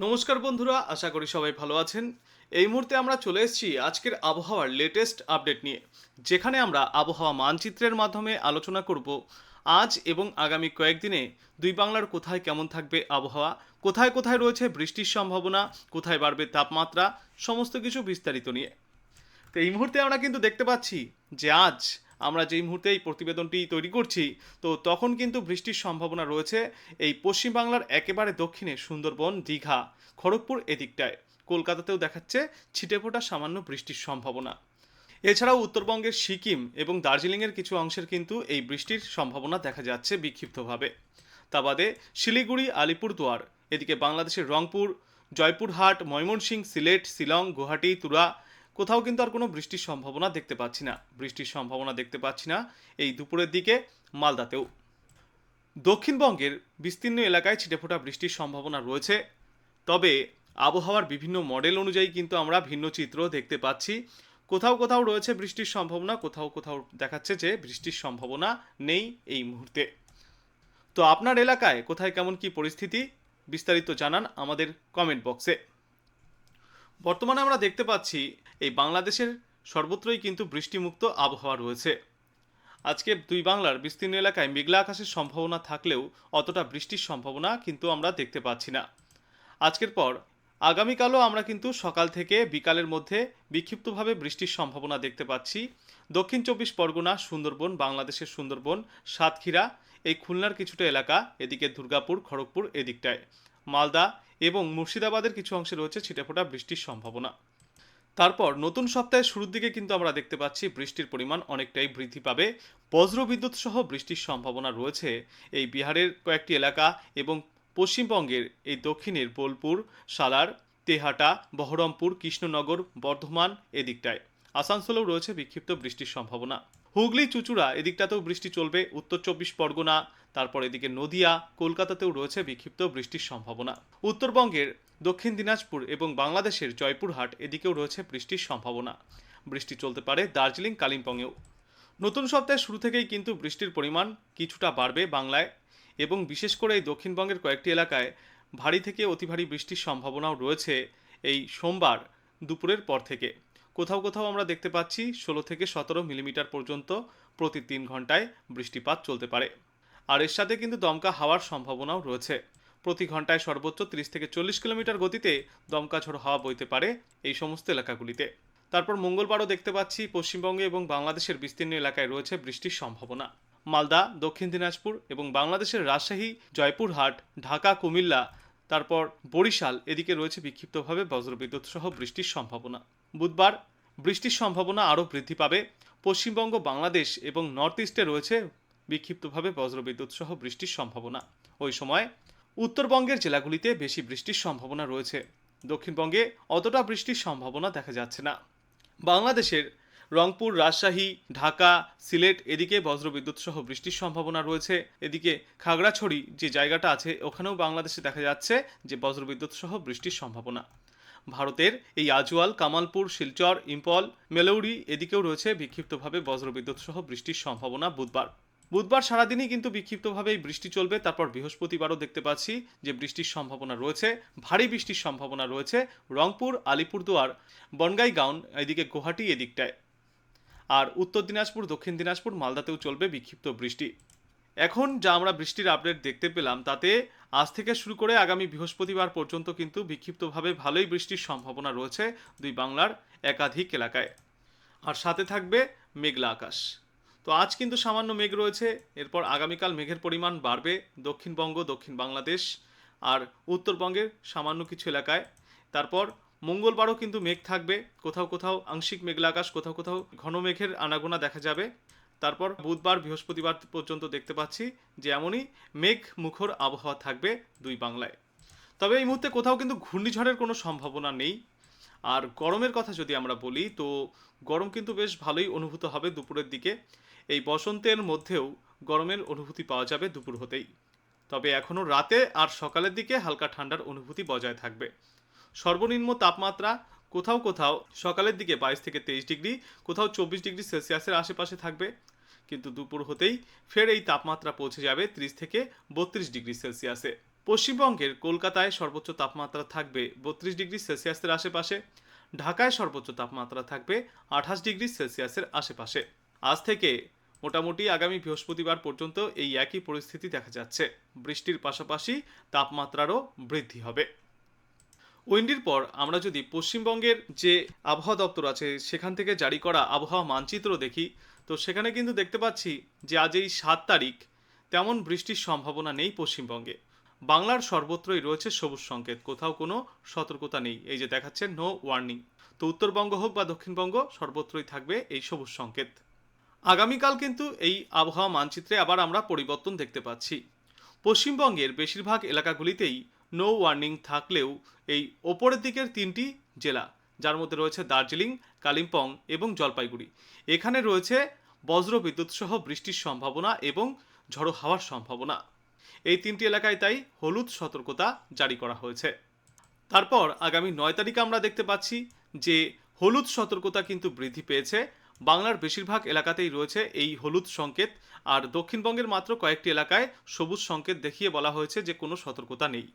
নমস্কার বন্ধুরা, আশা করি সবাই ভালো আছেন। এই মুহূর্তে আমরা চলে এসেছি আজকের আবহাওয়ার লেটেস্ট আপডেট নিয়ে, যেখানে আমরা আবহাওয়া মানচিত্রের মাধ্যমে আলোচনা করব আজ এবং আগামী কয়েকদিনে দুই বাংলার কোথায় কেমন থাকবে আবহাওয়া, কোথায় কোথায় রয়েছে বৃষ্টির সম্ভাবনা, কোথায় বাড়বে তাপমাত্রা, সমস্ত কিছু বিস্তারিত নিয়ে। তো এই মুহূর্তে আমরা কিন্তু দেখতে পাচ্ছি যে আজ আমরা যেই মুহূর্তে এই প্রতিবেদনটি তৈরি করছি, তো তখন কিন্তু বৃষ্টির সম্ভাবনা রয়েছে এই পশ্চিমবাংলার একেবারে দক্ষিণে সুন্দরবন, দীঘা, খড়গপুর এদিকটায়। কলকাতাতেও দেখাচ্ছে ছিটেফোঁটা সামান্য বৃষ্টির সম্ভাবনা। এছাড়াও উত্তরবঙ্গের সিকিম এবং দার্জিলিংয়ের কিছু অংশের কিন্তু এই বৃষ্টির সম্ভাবনা দেখা যাচ্ছে বিক্ষিপ্তভাবে। তা বাদে শিলিগুড়ি, আলিপুরদুয়ার, এদিকে বাংলাদেশের রংপুর, জয়পুরহাট, ময়মনসিংহ, সিলেট, শিলং, গুয়াহাটি, তুরা, কোথাও কিন্তু আর কোনো বৃষ্টির সম্ভাবনা দেখতে পাচ্ছি না। বৃষ্টির সম্ভাবনা দেখতে পাচ্ছি না এই দুপুরের দিকে মালদাতেও। দক্ষিণবঙ্গের বিস্তীর্ণ এলাকায় ছিটেফোঁটা বৃষ্টির সম্ভাবনা রয়েছে, তবে আবহাওয়ার বিভিন্ন মডেল অনুযায়ী কিন্তু আমরা ভিন্ন চিত্র দেখতে পাচ্ছি। কোথাও কোথাও রয়েছে বৃষ্টির সম্ভাবনা, কোথাও কোথাও দেখাচ্ছে যে বৃষ্টির সম্ভাবনা নেই এই মুহূর্তে। তো আপনার এলাকায় কোথায় কেমন কি পরিস্থিতি, বিস্তারিত জানান আমাদের কমেন্ট বক্সে। বর্তমানে আমরা দেখতে পাচ্ছি এই বাংলাদেশের সর্বত্রই কিন্তু বৃষ্টিমুক্ত আবহাওয়া রয়েছে। আজকে দুই বাংলার বিস্তীর্ণ এলাকায় মেঘলা আকাশের সম্ভাবনা থাকলেও অতটা বৃষ্টির সম্ভাবনা কিন্তু আমরা দেখতে পাচ্ছি না। আজকের পর আগামীকালও আমরা কিন্তু সকাল থেকে বিকালের মধ্যে বিক্ষিপ্তভাবে বৃষ্টির সম্ভাবনা দেখতে পাচ্ছি। দক্ষিণ চব্বিশ পরগনা, সুন্দরবন, বাংলাদেশের সুন্দরবন, সাতক্ষীরা, এই খুলনার কিছুটা এলাকা, এদিকে দুর্গাপুর, খড়গপুর এদিকটায়, মালদা এবং মুর্শিদাবাদের কিছু অংশে রয়েছে ছিটেফোঁটা বৃষ্টির সম্ভাবনা। তারপর নতুন সপ্তাহের শুরুর দিকে কিন্তু আমরা দেখতে পাচ্ছি বৃষ্টির পরিমাণ অনেকটাই বৃদ্ধি পাবে। বজ্রবিদ্যুৎ সহ বৃষ্টির সম্ভাবনা রয়েছে এই বিহারের কয়েকটি এলাকা এবং পশ্চিমবঙ্গের এই দক্ষিণের বোলপুর, সালার, তেহাটা, বহরমপুর, কৃষ্ণনগর, বর্ধমান এদিকটায়। আসানসোলেও রয়েছে বিক্ষিপ্ত বৃষ্টির সম্ভাবনা। হুগলি, চুঁচুড়া এদিকটাতেও বৃষ্টি চলবে। উত্তর চব্বিশ পরগনা, তারপর এদিকে নদিয়া, কলকাতাতেও রয়েছে বিক্ষিপ্ত বৃষ্টির সম্ভাবনা। উত্তরবঙ্গের দক্ষিণ দিনাজপুর এবং বাংলাদেশের জয়পুরহাট এদিকেও রয়েছে বৃষ্টির সম্ভাবনা। বৃষ্টি চলতে পারে দার্জিলিং, কালিম্পংয়েও। নতুন সপ্তাহের শুরু থেকেই কিন্তু বৃষ্টির পরিমাণ কিছুটা বাড়বে বাংলায়, এবং বিশেষ করে এই দক্ষিণবঙ্গের কয়েকটি এলাকায় ভারী থেকে অতি ভারী বৃষ্টির সম্ভাবনাও রয়েছে এই সোমবার দুপুরের পর থেকে। কোথাও কোথাও আমরা দেখতে পাচ্ছি 16 থেকে 17 মিলিমিটার পর্যন্ত প্রতি 3 ঘন্টায় বৃষ্টিপাত চলতে পারে। আর এর সাথে কিন্তু দমকা হাওয়ার সম্ভাবনাও রয়েছে। প্রতি ঘন্টায় সর্বোচ্চ 30 থেকে 40 কিলোমিটার গতিতে দমকা ঝোড়ো হাওয়া বইতে পারে এই সমস্ত এলাকাগুলিতে। তারপর মঙ্গলবারও দেখতে পাচ্ছি পশ্চিমবঙ্গে এবং বাংলাদেশের বিস্তীর্ণ এলাকায় রয়েছে বৃষ্টির সম্ভাবনা। মালদা, দক্ষিণ দিনাজপুর এবং বাংলাদেশের রাজশাহী, জয়পুরহাট, ঢাকা, কুমিল্লা, তারপর বরিশাল এদিকে রয়েছে বিক্ষিপ্তভাবে বজ্রবিদ্যুৎ সহ বৃষ্টির সম্ভাবনা। বুধবার বৃষ্টির সম্ভাবনা আরও বৃদ্ধি পাবে। পশ্চিমবঙ্গ, বাংলাদেশ এবং নর্থ ইস্টে রয়েছে বিক্ষিপ্তভাবে বজ্রবিদ্যুৎ সহ বৃষ্টির সম্ভাবনা। ওই সময় উত্তরবঙ্গের জেলাগুলিতে বেশি বৃষ্টির সম্ভাবনা রয়েছে। দক্ষিণবঙ্গে অতটা বৃষ্টির সম্ভাবনা দেখা যাচ্ছে না। বাংলাদেশের রংপুর, রাজশাহী, ঢাকা, সিলেট এদিকে বজ্রবিদ্যুৎ সহ বৃষ্টির সম্ভাবনা রয়েছে। এদিকে খাগড়াছড়ি যে জায়গাটা আছে ওখানেও বাংলাদেশে দেখা যাচ্ছে যে বজ্রবিদ্যুৎ সহ বৃষ্টির সম্ভাবনা। ভারতের এই আজওয়াল, কামালপুর, শিলচর, ইম্ফল, মেলৌরি এদিকেও রয়েছে বিক্ষিপ্তভাবে বজ্রবিদ্যুৎ সহ বৃষ্টির সম্ভাবনা বুধবার সারাদিনই কিন্তু বিক্ষিপ্তভাবে এই বৃষ্টি চলবে। তারপর বৃহস্পতিবারও দেখতে পাচ্ছি যে বৃষ্টির সম্ভাবনা রয়েছে, ভারী বৃষ্টির সম্ভাবনা রয়েছে রংপুর, আলিপুরদুয়ার, বনগাইগাঁও এদিকে গুয়াহাটি এদিকটায়। আর উত্তর দিনাজপুর, দক্ষিণ দিনাজপুর, মালদাতেও চলবে বিক্ষিপ্ত বৃষ্টি। এখন যা আমরা বৃষ্টির আপডেট দেখতে পেলাম তাতে আজ থেকে শুরু করে আগামী বৃহস্পতিবার পর্যন্ত কিন্তু বিক্ষিপ্তভাবে ভালোই বৃষ্টির সম্ভাবনা রয়েছে দুই বাংলার একাধিক এলাকায়। আর সাথে থাকবে মেঘলা আকাশ। তো আজ কিন্তু সামান্য মেঘ রয়েছে, এরপর আগামীকাল মেঘের পরিমাণ বাড়বে দক্ষিণবঙ্গ, দক্ষিণ বাংলাদেশ আর উত্তরবঙ্গের সামান্য কিছু এলাকায়। তারপর মঙ্গলবারও কিন্তু মেঘ থাকবে, কোথাও কোথাও আংশিক মেঘলা আকাশ, কোথাও কোথাও ঘন মেঘের আনাগোনা দেখা যাবে। তারপর বুধবার, বৃহস্পতিবার পর্যন্ত দেখতে পাচ্ছি যে এমনই মেঘ মুখর আবহাওয়া থাকবে দুই বাংলায়। তবে এই মুহূর্তে কোথাও কিন্তু ঘূর্ণিঝড়ের কোনো সম্ভাবনা নেই। আর গরমের কথা যদি আমরা বলি, তো গরম কিন্তু বেশ ভালোই অনুভূত হবে দুপুরের দিকে। এই বসন্তের মধ্যেও গরমের অনুভূতি পাওয়া যাবে দুপুর হতেই। তবে এখনও রাতে আর সকালের দিকে হালকা ঠান্ডার অনুভূতি বজায় থাকবে। সর্বনিম্ন তাপমাত্রা কোথাও কোথাও সকালের দিকে 22 থেকে 23 ডিগ্রি, কোথাও 24 ডিগ্রি সেলসিয়াসের আশেপাশে থাকবে। কিন্তু দুপুর হতেই ফের এই তাপমাত্রা পৌঁছে যাবে 30 থেকে 32 ডিগ্রি সেলসিয়াসে। পশ্চিমবঙ্গের কলকাতায় সর্বোচ্চ তাপমাত্রা থাকবে 32 ডিগ্রি সেলসিয়াসের আশেপাশে, ঢাকায় সর্বোচ্চ তাপমাত্রা থাকবে 28 ডিগ্রি সেলসিয়াসের আশেপাশে। আজ থেকে মোটামুটি আগামী বৃহস্পতিবার পর্যন্ত এই একই পরিস্থিতি দেখা যাচ্ছে। বৃষ্টির পাশাপাশি তাপমাত্রারও বৃদ্ধি হবে। উইন্ডির পর আমরা যদি পশ্চিমবঙ্গের যে আবহাওয়া দপ্তর আছে সেখান থেকে জারি করা আবহাওয়া মানচিত্র দেখি, তো সেখানে কিন্তু দেখতে পাচ্ছি যে আজ এই 7 তারিখ তেমন বৃষ্টির সম্ভাবনা নেই পশ্চিমবঙ্গে। বাংলার সর্বত্রই রয়েছে সবুজ সংকেত, কোথাও কোনো সতর্কতা নেই। এই যে দেখাচ্ছে নো ওয়ার্নিং। তো উত্তরবঙ্গ হোক বা দক্ষিণবঙ্গ সর্বত্রই থাকবে এই সবুজ সংকেত। আগামীকাল কিন্তু এই আবহাওয়া মানচিত্রে আবার আমরা পরিবর্তন দেখতে পাচ্ছি। পশ্চিমবঙ্গের বেশিরভাগ এলাকাগুলিতেই নো ওয়ার্নিং থাকলেও এই ওপরের দিকের 3টি জেলা, যার মধ্যে রয়েছে দার্জিলিং, কালিম্পং এবং জলপাইগুড়ি, এখানে রয়েছে বজ্রবিদ্যুৎ সহ বৃষ্টির সম্ভাবনা এবং ঝড়ো হাওয়ার সম্ভাবনা। এই 3টি এলাকায় তাই হলুদ সতর্কতা জারি করা হয়েছে। তারপর আগামী 9 তারিখ আমরা দেখতে পাচ্ছি যে হলুদ সতর্কতা কিন্তু বৃদ্ধি পেয়েছে। বাংলার বেশিরভাগ এলাকাতেই রয়েছে এই হলুদ সংকেত, আর দক্ষিণবঙ্গের মাত্র কয়েকটি এলাকায় সবুজ সংকেত দেখিয়ে বলা হয়েছে যে কোনো সতর্কতা নেই।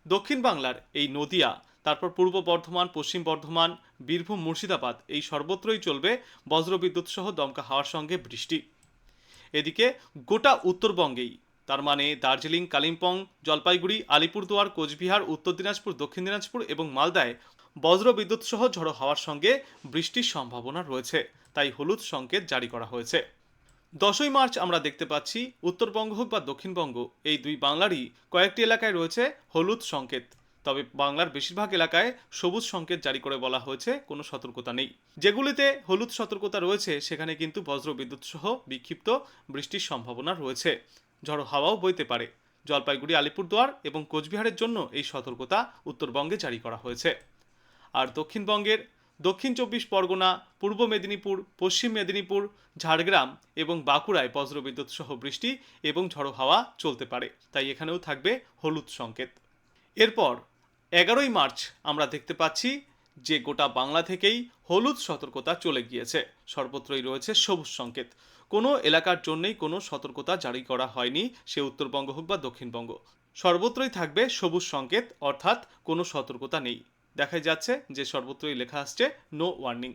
দক্ষিণ বাংলার এই নদিয়া, তারপর পূর্ব বর্ধমান, পশ্চিম বর্ধমান, বীরভূম, মুর্শিদাবাদ এই সর্বত্রই চলবে বজ্রবিদ্যুৎ সহ দমকা হাওয়ার সঙ্গে বৃষ্টি। এদিকে গোটা উত্তরবঙ্গেই, তার মানে দার্জিলিং, কালিম্পং, জলপাইগুড়ি, আলিপুরদুয়ার, কোচবিহার, উত্তর দিনাজপুর, দক্ষিণ দিনাজপুর এবং মালদায় বজ্রবিদ্যুৎ সহ ঝড়ো হাওয়ার সঙ্গে বৃষ্টির সম্ভাবনা রয়েছে, তাই হলুদ সংকেত জারি করা হয়েছে। 10ই মার্চ আমরা দেখতে পাচ্ছি উত্তরবঙ্গ হোক বা দক্ষিণবঙ্গ এই দুই বাংলারই কয়েকটি এলাকায় রয়েছে হলুদ সংকেত, তবে বাংলার বেশিরভাগ এলাকায় সবুজ সংকেত জারি করে বলা হয়েছে কোনো সতর্কতা নেই। যেগুলিতে হলুদ সতর্কতা রয়েছে সেখানে কিন্তু বজ্রবিদ্যুৎ সহ বিক্ষিপ্ত বৃষ্টির সম্ভাবনা রয়েছে, ঝড়ো হাওয়াও বইতে পারে। জলপাইগুড়ি, আলিপুরদুয়ার এবং কোচবিহারের জন্য এই সতর্কতা উত্তরবঙ্গে জারি করা হয়েছে। আর দক্ষিণবঙ্গের দক্ষিণ 24 পরগনা, পূর্ব মেদিনীপুর, পশ্চিম মেদিনীপুর, ঝাড়গ্রাম এবং বাঁকুড়ায় বজ্রবিদ্যুৎ সহ বৃষ্টি এবং ঝড়ো হাওয়া চলতে পারে, তাই এখানেও থাকবে হলুদ সংকেত। এরপর 11ই মার্চ আমরা দেখতে পাচ্ছি যে গোটা বাংলা থেকেই হলুদ সতর্কতা চলে গিয়েছে, সর্বত্রই রয়েছে সবুজ সংকেত। কোনো এলাকার জন্যই কোনো সতর্কতা জারি করা হয়নি, সে উত্তরবঙ্গ হোক বা দক্ষিণবঙ্গ, সর্বত্রই থাকবে সবুজ সংকেত, অর্থাৎ কোনো সতর্কতা নেই। দেখা যাচ্ছে যে সর্বত্রই লেখা আসছে নো ওয়ার্নিং।